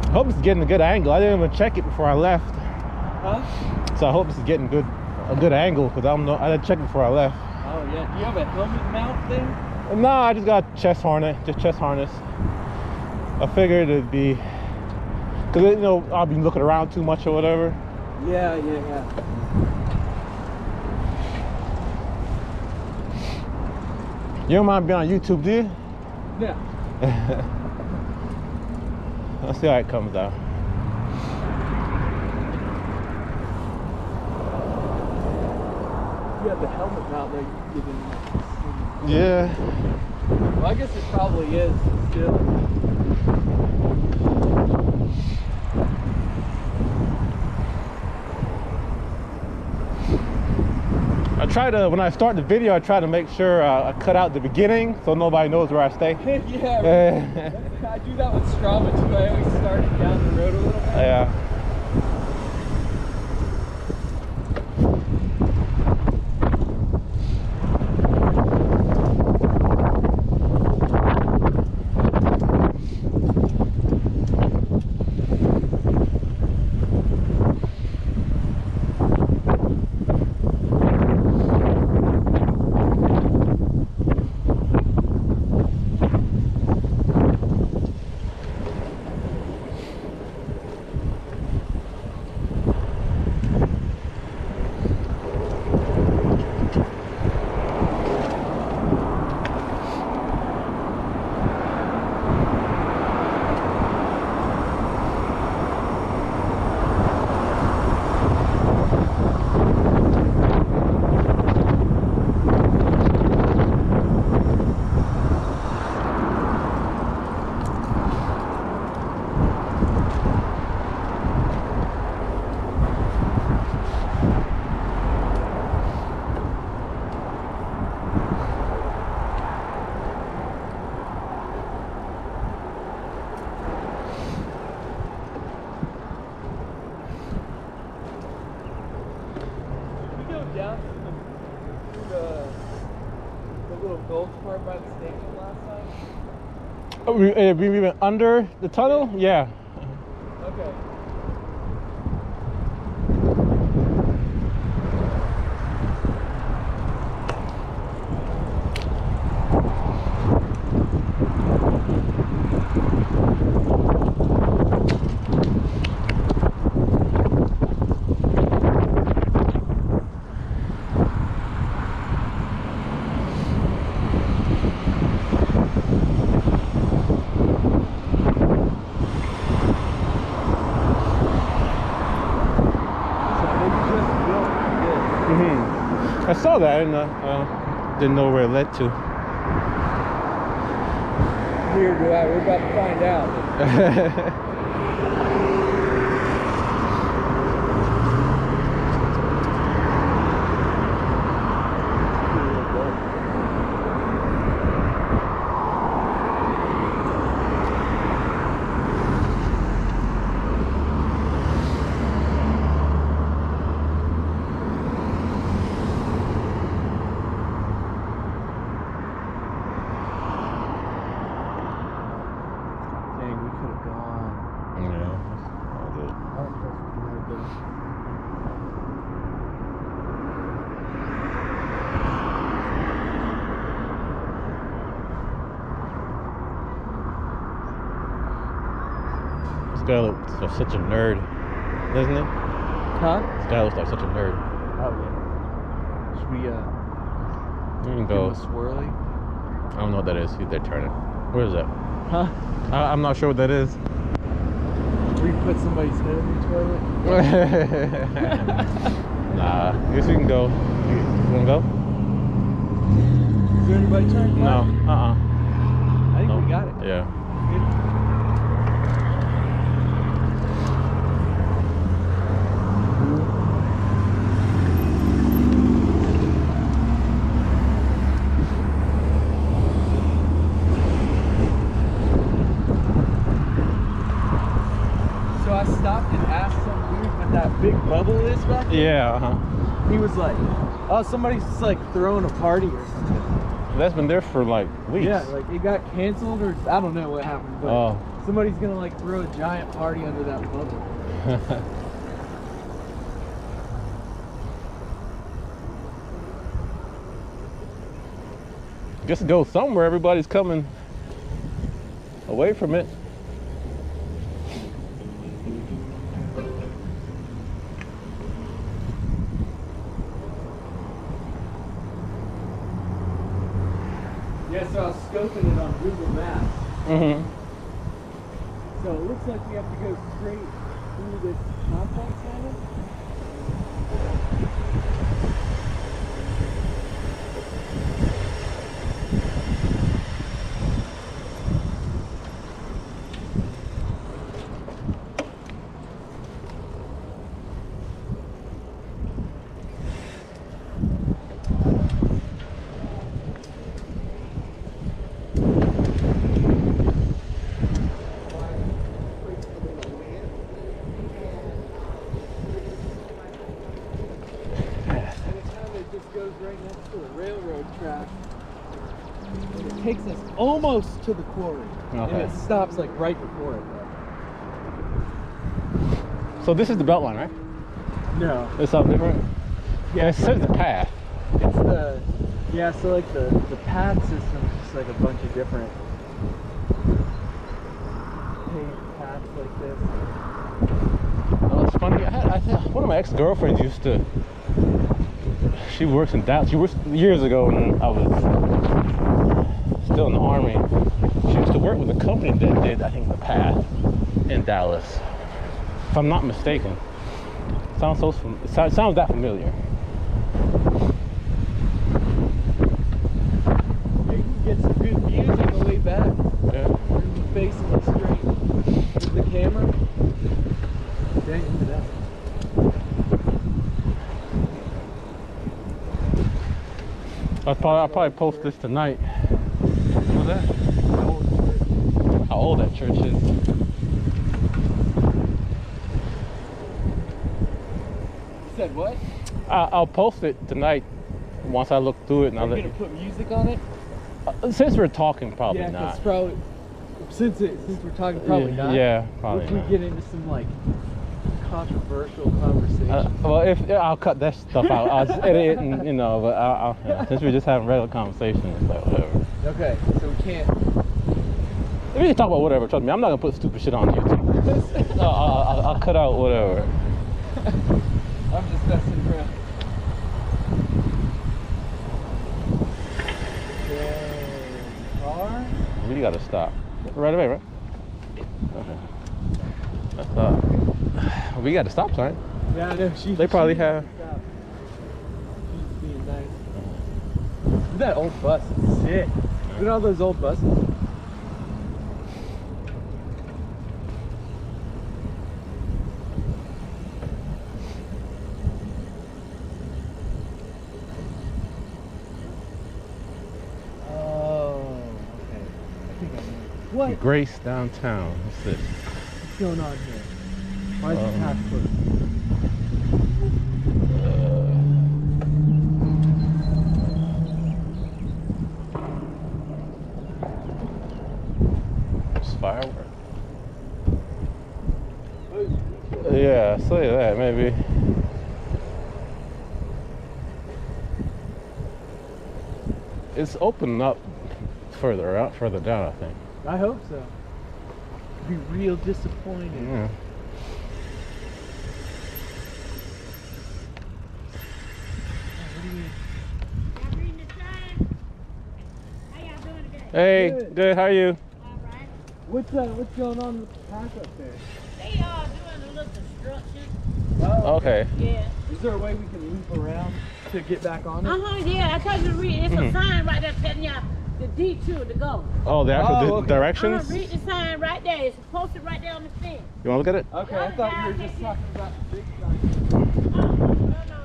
I hope it's getting a good angle. I didn't even check it before I left. Huh? So I hope this is getting a good angle because I didn't check it before I left. Oh yeah. Do you have a helmet mount thing? No, I just got chest harness. I figured it'd be because you know I'll be looking around too much or whatever. Yeah. You don't mind being on YouTube, do you? Yeah. Let's see how it comes out. You have the helmet mount that you give in. Yeah. Well, I guess it probably is still. I try to, when I start the video, I try to make sure I cut out the beginning so nobody knows where I stay. Yeah. I do that with Strava too. I always start it down the road a little bit. Yeah. Down to the little golf cart by the station last time? Oh, we went under the tunnel? Yeah. Okay. I saw that and didn't know where it led to. Neither do I. We're about to find out. This guy looks like such a nerd, doesn't it? Huh? This guy looks like such a nerd. Oh yeah. Should we You can go. give a swirly? I don't know what that is. They're turning. Where is that? Huh? I'm not sure what that is. We put somebody's head in the toilet? Nah, I guess we can go. You wanna go? Is there anybody turning? No. I think No. we got it. Yeah. So I stopped and asked some dude what that big bubble is back there. Yeah. He was like, oh, somebody's like throwing a party or something. That's been there for like weeks. Yeah, like it got canceled or I don't know what happened, but Oh. somebody's gonna like throw a giant party under that bubble. Just go somewhere. Everybody's coming away from it. Yeah, so I was scoping it on Google Maps. Mm-hmm. So it looks like we have to go straight through this complex on it. Goes right next to a railroad track. And it takes us almost to the quarry. Okay. And it stops like right before it. So this is the Beltline, right? No. It's something different? Yeah, It says the path. it's the so like the path system is just like a bunch of different paved paths like this. Oh, it's funny. I think one of my ex-girlfriends used to. She works in Dallas. She worked years ago when I was still in the Army. She used to work with a company that did, I think, the path in Dallas. If I'm not mistaken. Sounds sounds that familiar. Yeah, you can get some good views on the way back. Yeah. You're facing it straight with the camera. Dang, look at that. I'll probably post this tonight. What's that? How old that church is. You said what? I'll post it tonight once I look through it and Are I'll you let gonna put music on it? since we're talking, probably Yeah, 'cause not. probably since we're talking, probably not. Yeah, What probably if we not. get into some like controversial conversation? Well, I'll cut that stuff out. I'll just edit it, and But yeah, since we're just having regular conversation, it's like whatever. Okay, so we can't. We can talk about whatever. Trust me, I'm not gonna put stupid shit on YouTube. I'll cut out whatever. I'm just messing around. Car? We gotta stop right away, right? Okay. I thought we got a stop sign. Yeah, I know. They probably have. She's being nice. Look at that old bus. It's sick. Look at all those old buses. Oh, okay. I think I know. What? Grace downtown. What's this? What's going on here? Why is the path closed? It's fireworks. Yeah, say that maybe. It's opening up further down, I think. I hope so. Be real disappointed. Yeah. Y'all reading the sign? How y'all doing today? Hey, Good. good. How are you? All right. What's going on with the path up there? They are doing a little construction. Oh, Okay. Yeah. Is there a way we can loop around to get back on it? Yeah. I told you to read. It's a sign right there telling y'all the detour to go. Oh, the actual Oh, okay. directions? Read the sign right there. It's posted right there on the fence. You want to look at it? Okay, I thought you were just talking about the big sign. No.